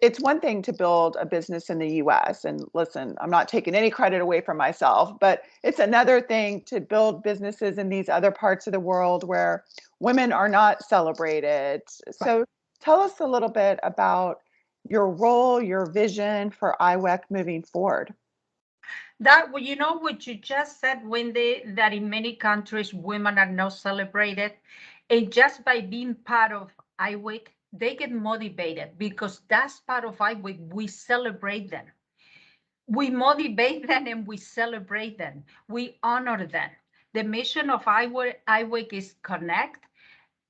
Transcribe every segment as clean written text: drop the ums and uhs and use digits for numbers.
It's one thing to build a business in the US, and listen, I'm not taking any credit away from myself, but it's another thing to build businesses in these other parts of the world where women are not celebrated. Right. So tell us a little bit about your role, your vision for IWEC moving forward. That, well, you know what you just said, Wendy, that in many countries women are not celebrated. And just by being part of IWEC, they get motivated because that's part of IWEC. We celebrate them. We motivate them and we celebrate them. We honor them. The mission of IWEC is connect,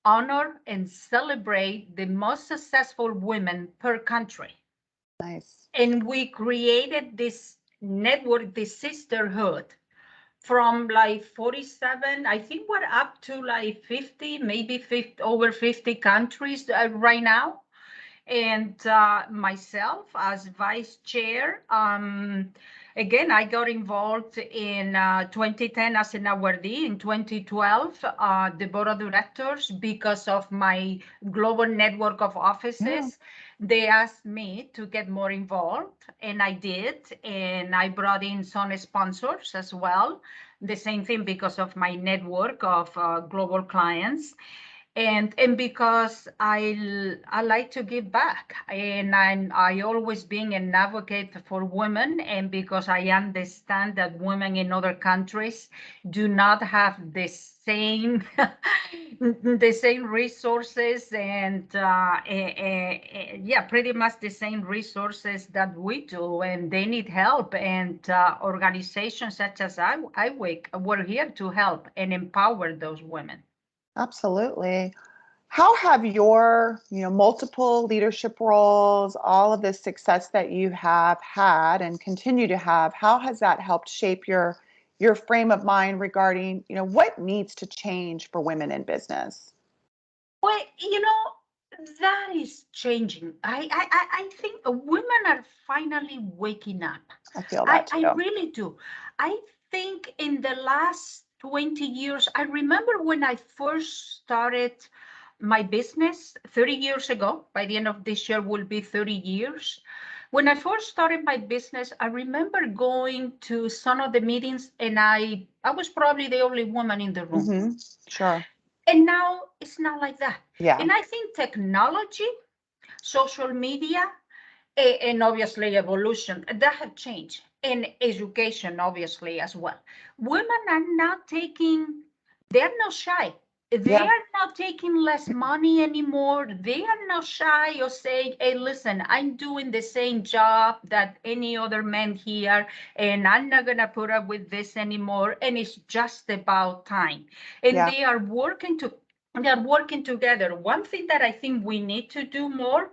honor, and celebrate the most successful women per country. Nice. And we created this network, this sisterhood from like 47, I think we're up to like 50, maybe 50, over 50 countries right now. And myself as vice chair, again, I got involved in 2010 as an awardee. In 2012, the board of directors, because of my global network of Yeah. offices, they asked me to get more involved, and I did. And I brought in some sponsors as well. The same thing because of my network of global clients and because I like to give back and I always being an advocate for women and because I understand that women in other countries do not have the same the same resources and yeah, pretty much the same resources that we do, and they need help, and organizations such as IWEC, we're here to help and empower those women. Absolutely. How have your, multiple leadership roles, all of the success that you have had and continue to have, how has that helped shape your frame of mind regarding, what needs to change for women in business? Well, that is changing. I think women are finally waking up. I feel I, that I too. really do. I think in the last 20 years, I remember when I first started my business 30 years ago. By the end of this year will be 30 years. When I first started my business, I remember going to some of the meetings and I was probably the only woman in the room. Mm-hmm. Sure. And now it's not like that. Yeah. And I think technology, social media, and obviously evolution that have changed, and education obviously as well. Women are not taking, they're not shy. They Yeah. are not taking less money anymore. They are not shy or saying, hey, listen, I'm doing the same job that any other man here, and I'm not going to put up with this anymore. And it's just about time. And Yeah. they're working together. One thing that I think we need to do more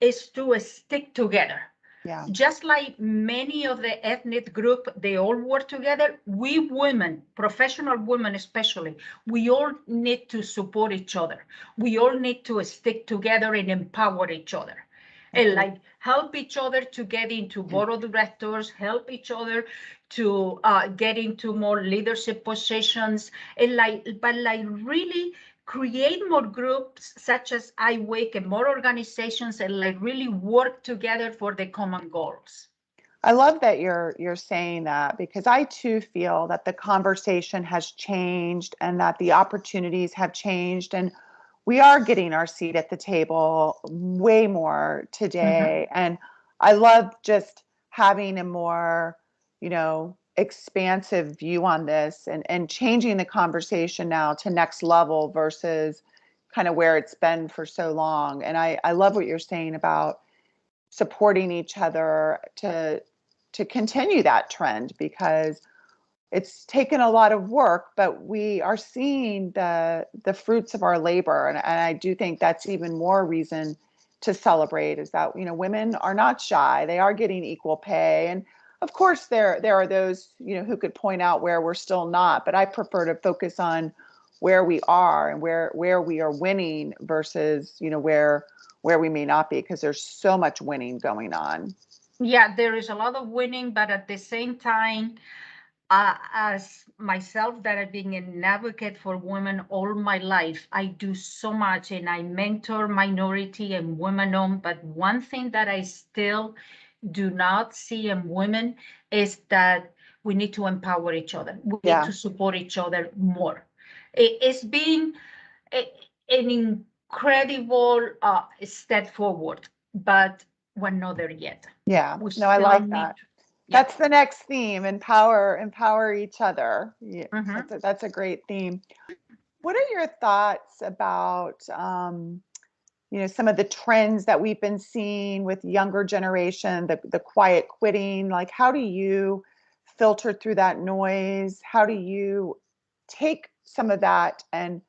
is to stick together. Yeah. Just like many of the ethnic group, they all work together. We women, professional women especially, we all need to support each other. We all need to stick together and empower each other. And Agreed. like help each other to get into board of directors, help each other to get into more leadership positions, and but really create more groups such as IWEC and more organizations and like really work together for the common goals. I love that you're saying that because I too feel that the conversation has changed and that the opportunities have changed and we are getting our seat at the table way more Mhm. today. And I love just having a more, expansive view on this and changing the conversation now to next level versus kind of where it's been for so long. And I love what you're saying about supporting each other to continue that trend because it's taken a lot of work, but we are seeing the fruits of our labor, and I do think that's even more reason to celebrate is that women are not shy; they are getting equal pay, and of course there are those who could point out where we're still not, but I prefer to focus on where we are and where we are winning versus where we may not be because there's so much winning going on. Yeah, there is a lot of winning, but at the same time, as myself that I've been an advocate for women all my life, I do so much and I mentor minority and women-owned. But one thing that I still do not see in women is that we need to empower each other. We need to support each other more. It's been an incredible step forward, but we're not there yet. Yeah, We no, I still like need that. Yeah. That's the next theme, empower each other. Yeah, Mhm. that's a great theme. What are your thoughts about, some of the trends that we've been seeing with younger generation, the quiet quitting? Like, how do you filter through that noise? How do you take some of that and,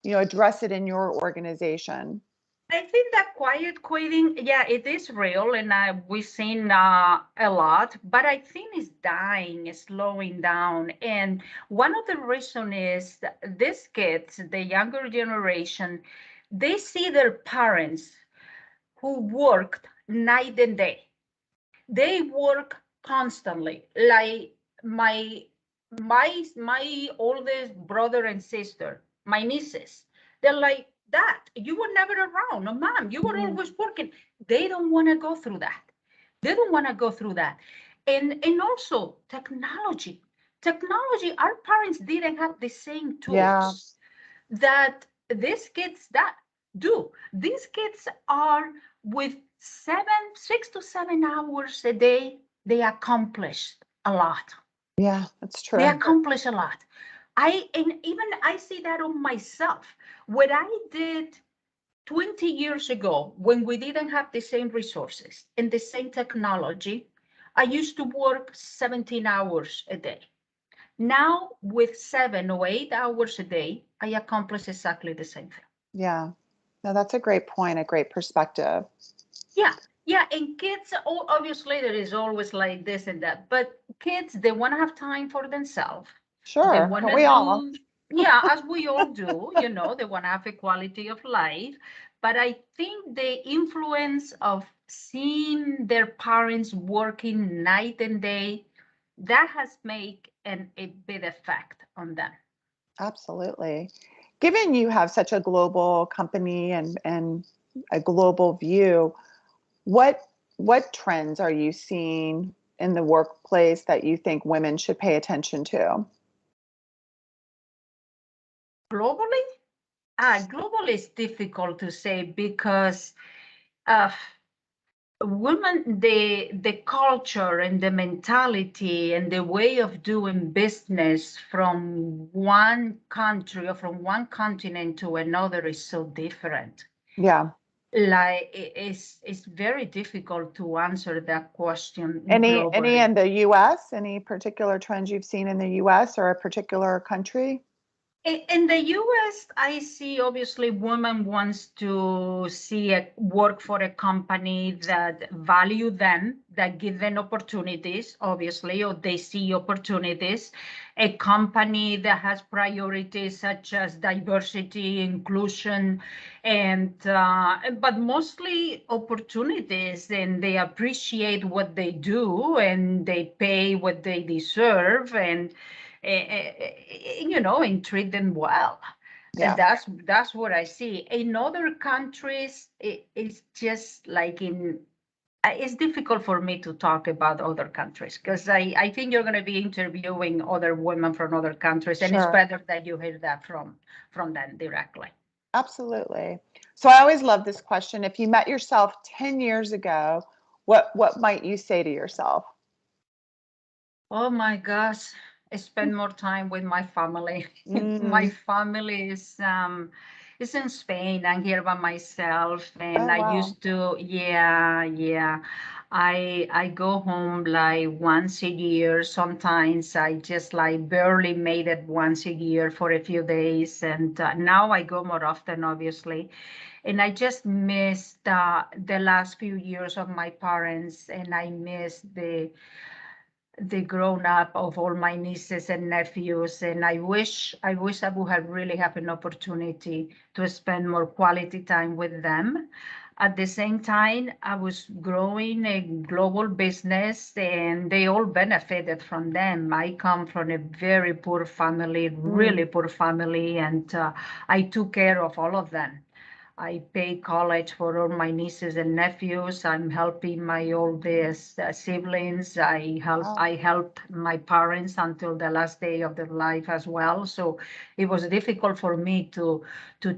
address it in your organization? I think that quiet quitting, yeah, it is real, and we've seen a lot, but I think it's dying, it's slowing down. And one of the reasons is that these kids, the younger generation, they see their parents who worked night and day. They work constantly. Like my my oldest brother and sister, my nieces, they're like, Dad, you were never around. No, Mom, you were always working. They don't want to go through that. They don't want to go through that. And also technology. Technology, our parents didn't have the same tools that these kids that do. These kids are with 6 to 7 hours a day, they accomplish a lot. Yeah, that's They true. accomplish a lot. I see that on myself. What I did 20 years ago when we didn't have the same resources and the same technology, I used to work 17 hours a day. Now, with 7 or 8 hours a day, I accomplish exactly the same thing. Yeah. No, that's a great point, a great perspective. Yeah, yeah. And kids, obviously, there is always like this and that, but kids, they want to have time for themselves. They Sure. want Don't to we all? do, yeah, as we all do, they want to have a quality of life. But I think the influence of seeing their parents working night and day, that has made a big effect on them. Absolutely. Given you have such a global company and a global view, what trends are you seeing in the workplace that you think women should pay attention to? Globally, global is difficult to say because uh, women, the culture and the mentality and the way of doing business from one country or from one continent to another is so different. Yeah. Like it's very difficult to answer that question Any globally. in the US? Any particular trends you've seen in the US or a particular country? In the US, I see obviously women wants to see work for a company that value them, that give them opportunities, obviously, or they see opportunities. A company that has priorities such as diversity, inclusion, and but mostly opportunities, and they appreciate what they do and they pay what they deserve and treat them well. And Yeah. that's what I see. In other countries, it's just like it's difficult for me to talk about other countries because I think you're going to be interviewing other women from other countries, and it's Sure. better that you hear that from them directly. Absolutely. So I always love this question. If you met yourself 10 years ago, what might you say to yourself? Oh my gosh, I spend more time with my family. My Mm. family is in Spain. I'm here by myself, and Oh, I wow. used to, yeah, yeah. I go home like once a year. Sometimes I just like barely made it once a year for a few days, and now I go more often, obviously. And I just missed the last few years of my parents, and I miss the grown up of all my nieces and nephews, and I wish I would have really have an opportunity to spend more quality time with them. At the same time, I was growing a global business and they all benefited from them. I come from a very poor family, really poor family, and I took care of all of them. I pay college for all my nieces and nephews. I'm helping my oldest siblings. Wow. I helped my parents until the last day of their life as well. So it was difficult for me to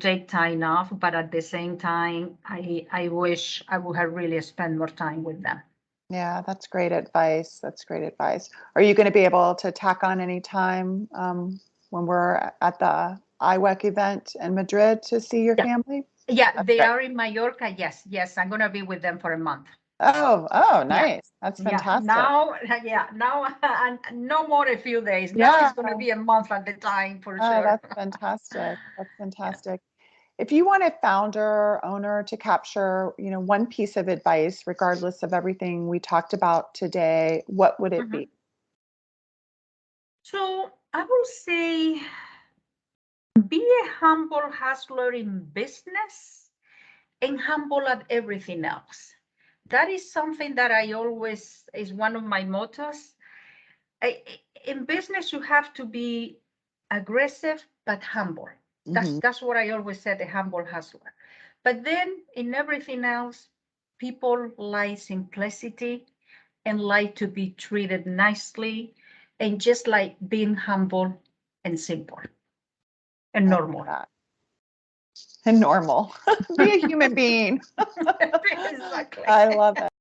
take time off, but at the same time, I wish I would have really spent more time with them. Yeah, that's great advice. That's great advice. Are you going to be able to tack on any time when we're at the IWEC event in Madrid to see your Yeah. family? Yeah, That's they great. are in Mallorca. Yes, I'm gonna be with them for a month. Oh, Yeah. nice. That's Yeah, fantastic. now, and no more a few days. Now Yeah. it's going to be a month at the time for Oh, sure. that's fantastic. That's Yeah. fantastic. If you want a founder, owner to capture, one piece of advice, regardless of everything we talked about today, what would it be? So I will say be a humble hustler in business and humble at everything else. That is something that I always is one of my mottos. In business, you have to be aggressive but humble. Hmm. That's what I always said, a humble hustler. But then in everything else, people like simplicity and like to be treated nicely and just like being humble and simple and I love normal. that. And normal. Be a human being. Exactly. I love it.